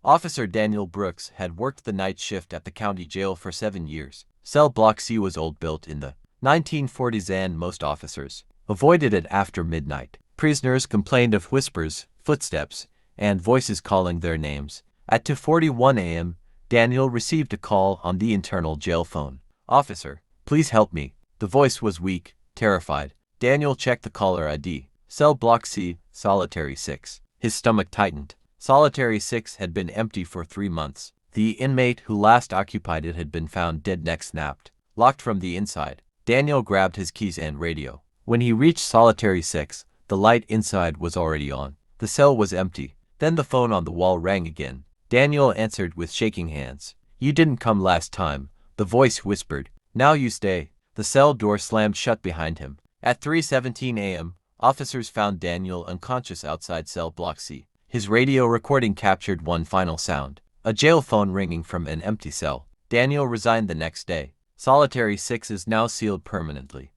Officer Daniel Brooks had worked the night shift at the county jail for 7 years. Cell Block C was old, built in the 1940s, and most officers avoided it after midnight. Prisoners complained of whispers, footsteps, and voices calling their names. At 2:41 a.m., Daniel received a call on the internal jail phone. "Officer, please help me." The voice was weak, terrified. Daniel checked the caller ID. Cell Block C, Solitary 6. His stomach tightened. Solitary 6 had been empty for 3 months. The inmate who last occupied it had been found dead, neck snapped, locked from the inside. Daniel grabbed his keys and radio. When he reached Solitary 6, the light inside was already on. The cell was empty. Then the phone on the wall rang again. Daniel answered with shaking hands. "You didn't come last time," the voice whispered. "Now you stay." The cell door slammed shut behind him. At 3:17 a.m., officers found Daniel unconscious outside Cell Block C. His radio recording captured one final sound: a jail phone ringing from an empty cell. Daniel resigned the next day. Solitary 6 is now sealed permanently.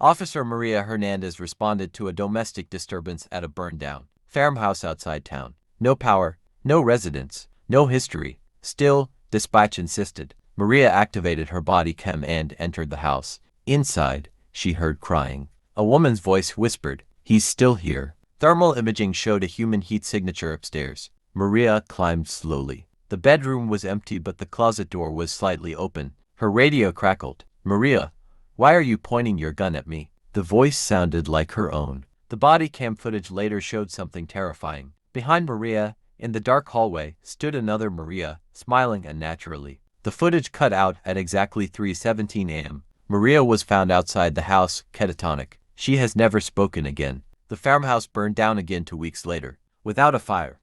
Officer Maria Hernandez responded to a domestic disturbance at a burned-down farmhouse outside town. No power, no residents, no history. Still, dispatch insisted. Maria activated her body cam and entered the house. Inside, she heard crying. A woman's voice whispered, "He's still here." Thermal imaging showed a human heat signature upstairs. Maria climbed slowly. The bedroom was empty, but the closet door was slightly open. Her radio crackled. "Maria, why are you pointing your gun at me?" The voice sounded like her own. The body cam footage later showed something terrifying. Behind Maria, in the dark hallway, stood another Maria, smiling unnaturally. The footage cut out at exactly 3:17 a.m. Maria was found outside the house, catatonic. She has never spoken again. The farmhouse burned down again 2 weeks later, without a fire.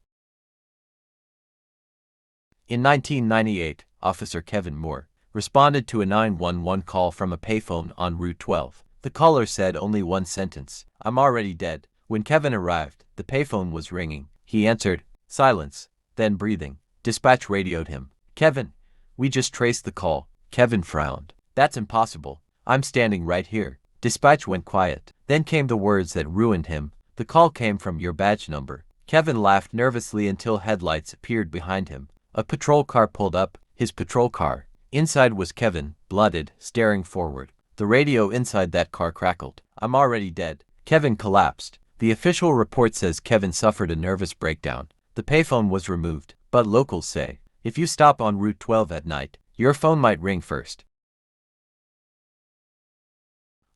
In 1998, Officer Kevin Moore responded to a 911 call from a payphone on Route 12. The caller said only one sentence: "I'm already dead." When Kevin arrived, the payphone was ringing. He answered. Silence, then breathing. Dispatch radioed him. "Kevin, we just traced the call." Kevin frowned. "That's impossible. I'm standing right here." Dispatch went quiet. Then came the words that ruined him. "The call came from your badge number." Kevin laughed nervously until headlights appeared behind him. A patrol car pulled up, his patrol car. Inside was Kevin, blooded, staring forward. The radio inside that car crackled. "I'm already dead." Kevin collapsed. The official report says Kevin suffered a nervous breakdown. The payphone was removed, but locals say, if you stop on Route 12 at night, your phone might ring first.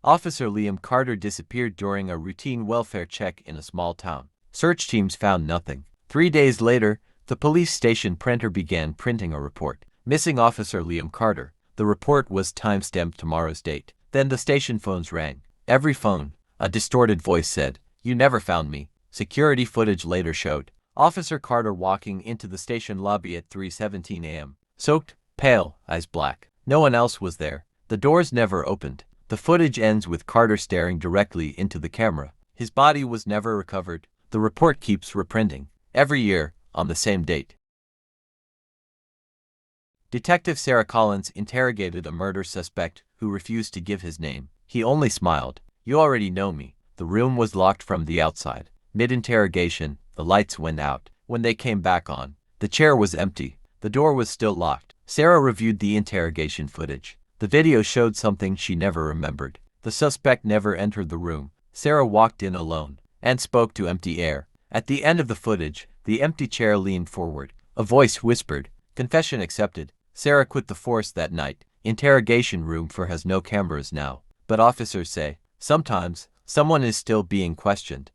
Officer Liam Carter disappeared during a routine welfare check in a small town. Search teams found nothing. 3 days later, the police station printer began printing a report. Missing Officer Liam Carter. The report was time-stamped tomorrow's date. Then the station phones rang. Every phone, a distorted voice said, "You never found me." Security footage later showed Officer Carter walking into the station lobby at 3:17 a.m. Soaked, pale, eyes black. No one else was there. The doors never opened. The footage ends with Carter staring directly into the camera. His body was never recovered. The report keeps reprinting. Every year, on the same date. Detective Sarah Collins interrogated a murder suspect who refused to give his name. He only smiled. "You already know me." The room was locked from the outside. Mid-interrogation, the lights went out. When they came back on, the chair was empty. The door was still locked. Sarah reviewed the interrogation footage. The video showed something she never remembered. The suspect never entered the room. Sarah walked in alone and spoke to empty air. At the end of the footage, the empty chair leaned forward. A voice whispered, "Confession accepted." Sarah quit the force that night. Interrogation room for has no cameras now, but officers say, sometimes, someone is still being questioned.